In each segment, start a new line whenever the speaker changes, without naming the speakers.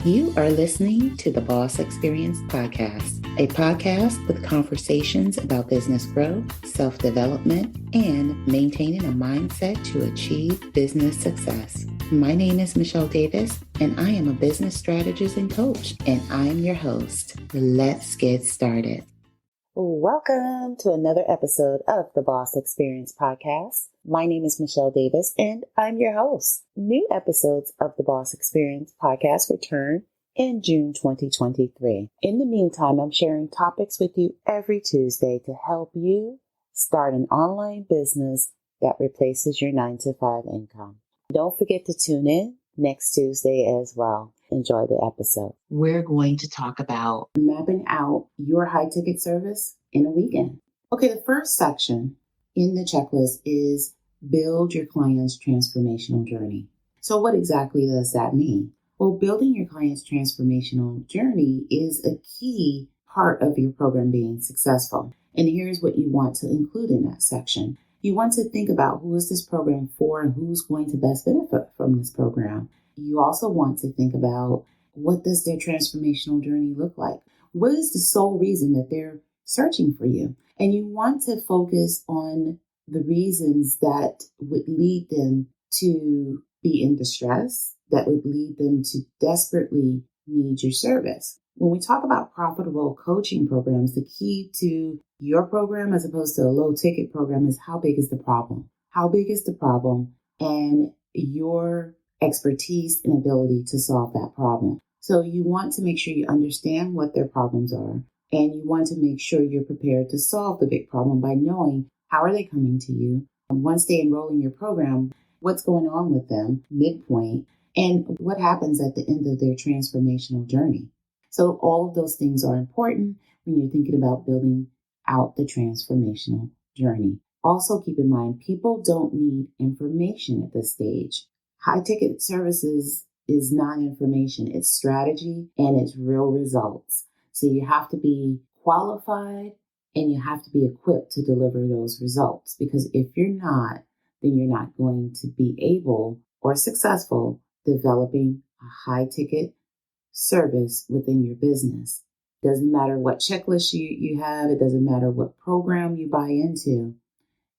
You are listening to the Boss Experience Podcast, a podcast with conversations about business growth, self-development, and maintaining a mindset to achieve business success. My name is Michele Davis, and I am a business strategist and coach, and I am your host. Let's get started. Welcome to another episode of the Boss Experience Podcast. My name is Michele Davis, and I'm your host. New episodes of the Boss Experience Podcast return in June 2023. In the meantime, I'm sharing topics with you every Tuesday to help you start an online business that replaces your 9-to-5 income. Don't forget to tune in next Tuesday as well. Enjoy the episode. We're going to talk about mapping out your high-ticket service in a weekend. Okay, the first section in the checklist is build your client's transformational journey. So what exactly does that mean? Well, building your client's transformational journey is a key part of your program being successful. And here's what you want to include in that section. You want to think about who is this program for and who's going to best benefit from this program. You also want to think about what does their transformational journey look like? What is the sole reason that they're searching for you? And you want to focus on the reasons that would lead them to be in distress, that would lead them to desperately need your service. When we talk about profitable coaching programs, the key to your program as opposed to a low ticket program is how big is the problem? How big is the problem? And your expertise and ability to solve that problem. So you want to make sure you understand what their problems are, and you want to make sure you're prepared to solve the big problem by knowing how are they coming to you. And once they enroll in your program, what's going on with them midpoint, and what happens at the end of their transformational journey. So all of those things are important when you're thinking about building out the transformational journey. Also keep in mind, people don't need information at this stage. High ticket services is not information, it's strategy and it's real results. So you have to be qualified and you have to be equipped to deliver those results, because if you're not, then you're not going to be able or successful developing a high ticket service within your business. Doesn't matter what checklist you have, it doesn't matter what program you buy into,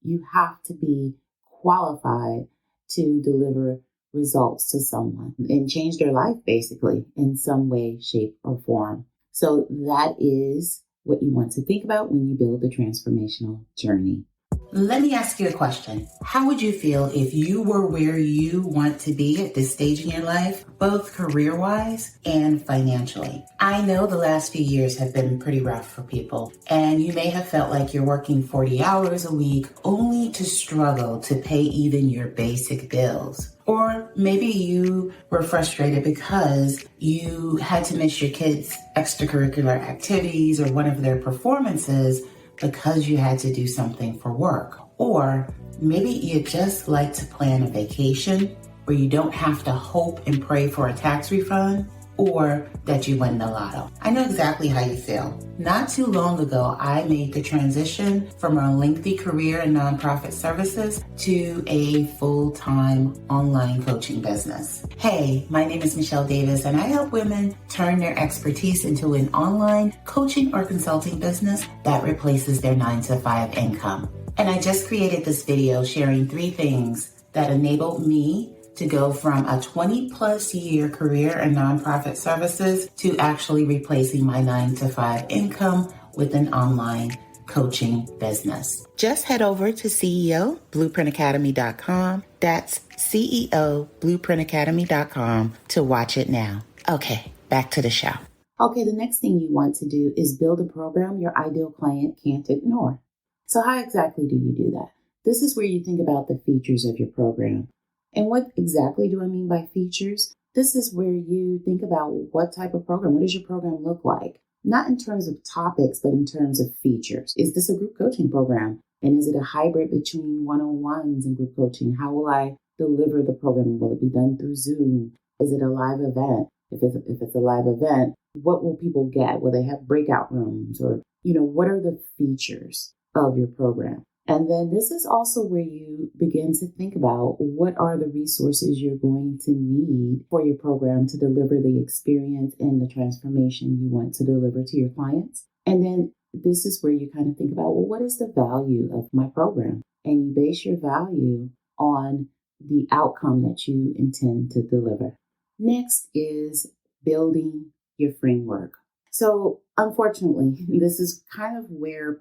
you have to be qualified to deliver results to someone and change their life basically in some way, shape, or form. So that is what you want to think about when you build the transformational journey. Let me ask you a question. How would you feel if you were where you want to be at this stage in your life, both career-wise and financially? I know the last few years have been pretty rough for people, and you may have felt like you're working 40 hours a week only to struggle to pay even your basic bills. Or maybe you were frustrated because you had to miss your kids' extracurricular activities or one of their performances because you had to do something for work. Or maybe you just like to plan a vacation where you don't have to hope and pray for a tax refund or that you win the lotto. I know exactly how you feel. Not too long ago, I made the transition from a lengthy career in nonprofit services to a full-time online coaching business. Hey, my name is Michele Davis, and I help women turn their expertise into an online coaching or consulting business that replaces their 9-to-5 income. And I just created this video sharing 3 things that enabled me to go from a 20-plus year career in nonprofit services to actually replacing my 9-to-5 income with an online coaching business. Just head over to CEOBlueprintAcademy.com. That's CEOBlueprintAcademy.com to watch it now. Okay, back to the show. Okay, the next thing you want to do is build a program your ideal client can't ignore. So how exactly do you do that? This is where you think about the features of your program. And what exactly do I mean by features? This is where you think about what type of program, what does your program look like? Not in terms of topics, but in terms of features. Is this a group coaching program? And is it a hybrid between one-on-ones and group coaching? How will I deliver the program? Will it be done through Zoom? Is it a live event? If it's a live event, what will people get? Will they have breakout rooms? Or, what are the features of your program? And then this is also where you begin to think about what are the resources you're going to need for your program to deliver the experience and the transformation you want to deliver to your clients. And then this is where you kind of think about, well, what is the value of my program? And you base your value on the outcome that you intend to deliver. Next is building your framework. So unfortunately, this is kind of where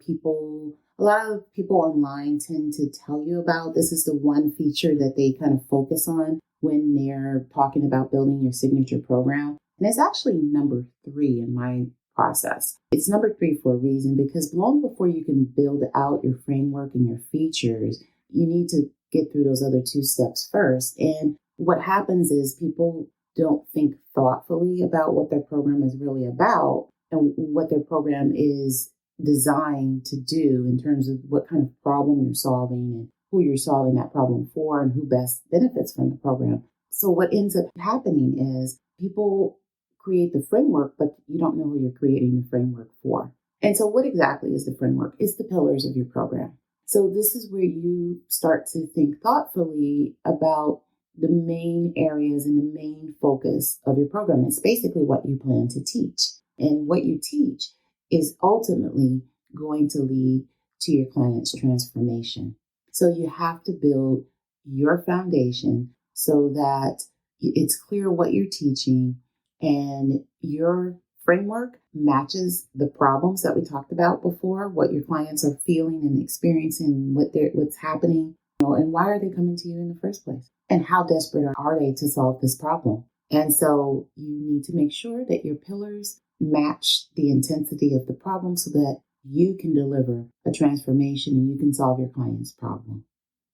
a lot of people online tend to tell you about. This is the one feature that they kind of focus on when they're talking about building your signature program. And it's actually number 3 in my process. It's number 3 for a reason, because long before you can build out your framework and your features, you need to get through those other 2 steps first. And what happens is people don't think thoughtfully about what their program is really about and what their program is designed to do in terms of what kind of problem you're solving and who you're solving that problem for and who best benefits from the program. So what ends up happening is people create the framework, but you don't know who you're creating the framework for. And so what exactly is the framework? It's the pillars of your program. So this is where you start to think thoughtfully about the main areas and the main focus of your program. It's basically what you plan to teach. And what you teach is ultimately going to lead to your client's transformation. So you have to build your foundation so that it's clear what you're teaching and your framework matches the problems that we talked about before, what your clients are feeling and experiencing, what's happening, and why are they coming to you in the first place? And how desperate are they to solve this problem? And so you need to make sure that your pillars match the intensity of the problem so that you can deliver a transformation and you can solve your client's problem.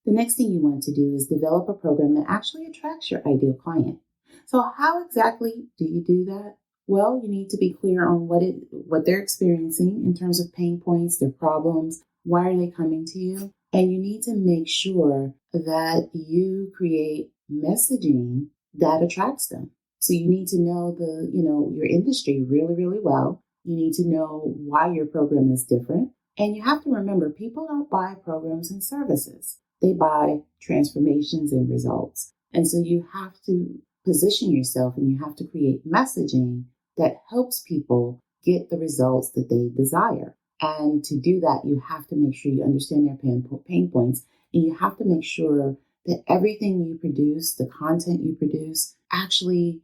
The next thing you want to do is develop a program that actually attracts your ideal client. So how exactly do you do that? Well, you need to be clear on what they're experiencing in terms of pain points, their problems, why are they coming to you? And you need to make sure that you create messaging that attracts them. So you need to know your industry really, really well. You need to know why your program is different. And you have to remember, people don't buy programs and services. They buy transformations and results. And so you have to position yourself and you have to create messaging that helps people get the results that they desire. And to do that, you have to make sure you understand their pain points, and you have to make sure that everything you produce, the content you produce, actually,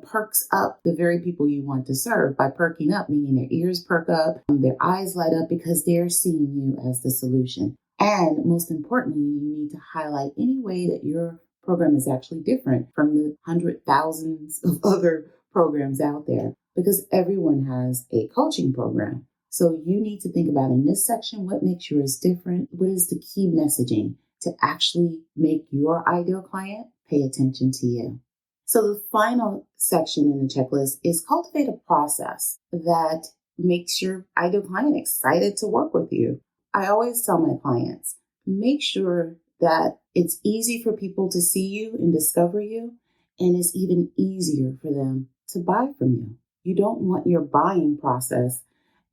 perks up the very people you want to serve. By perking up, meaning their ears perk up, their eyes light up because they're seeing you as the solution. And most importantly, you need to highlight any way that your program is actually different from the 100,000s of other programs out there, because everyone has a coaching program. So you need to think about in this section, what makes yours different? What is the key messaging to actually make your ideal client pay attention to you? So the final section in the checklist is cultivate a process that makes your ideal client excited to work with you. I always tell my clients, make sure that it's easy for people to see you and discover you, and it's even easier for them to buy from you. You don't want your buying process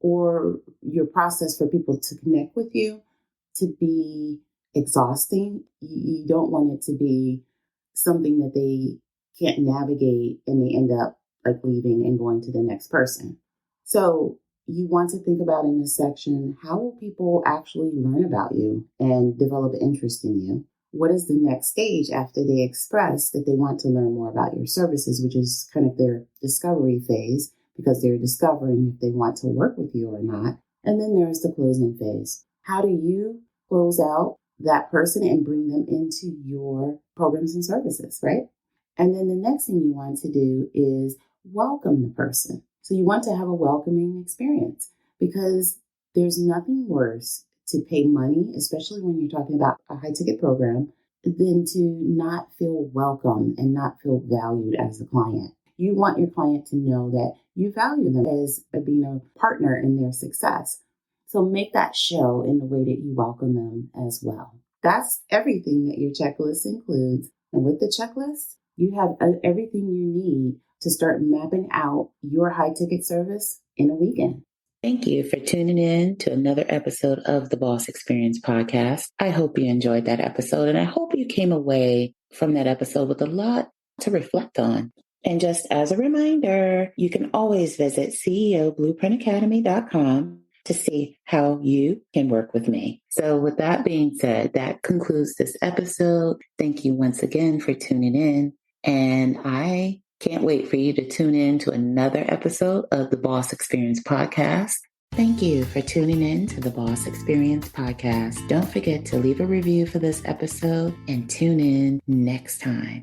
or your process for people to connect with you to be exhausting. You don't want it to be something that they can't navigate and they end up like leaving and going to the next person. So you want to think about in this section, how will people actually learn about you and develop interest in you? What is the next stage after they express that they want to learn more about your services, which is kind of their discovery phase, because they're discovering if they want to work with you or not. And then there's the closing phase. How do you close out that person and bring them into your programs and services, right? And then the next thing you want to do is welcome the person. So you want to have a welcoming experience, because there's nothing worse to pay money, especially when you're talking about a high ticket program, than to not feel welcome and not feel valued as a client. You want your client to know that you value them as being a partner in their success. So make that show in the way that you welcome them as well. That's everything that your checklist includes. And with the checklist, you have everything you need to start mapping out your high ticket service in a weekend. Thank you for tuning in to another episode of the Boss Experience podcast. I hope you enjoyed that episode, and I hope you came away from that episode with a lot to reflect on. And just as a reminder, you can always visit CEOBlueprintAcademy.com to see how you can work with me. So with that being said, that concludes this episode. Thank you once again for tuning in. And I can't wait for you to tune in to another episode of the Boss Experience podcast. Thank you for tuning in to the Boss Experience podcast. Don't forget to leave a review for this episode and tune in next time.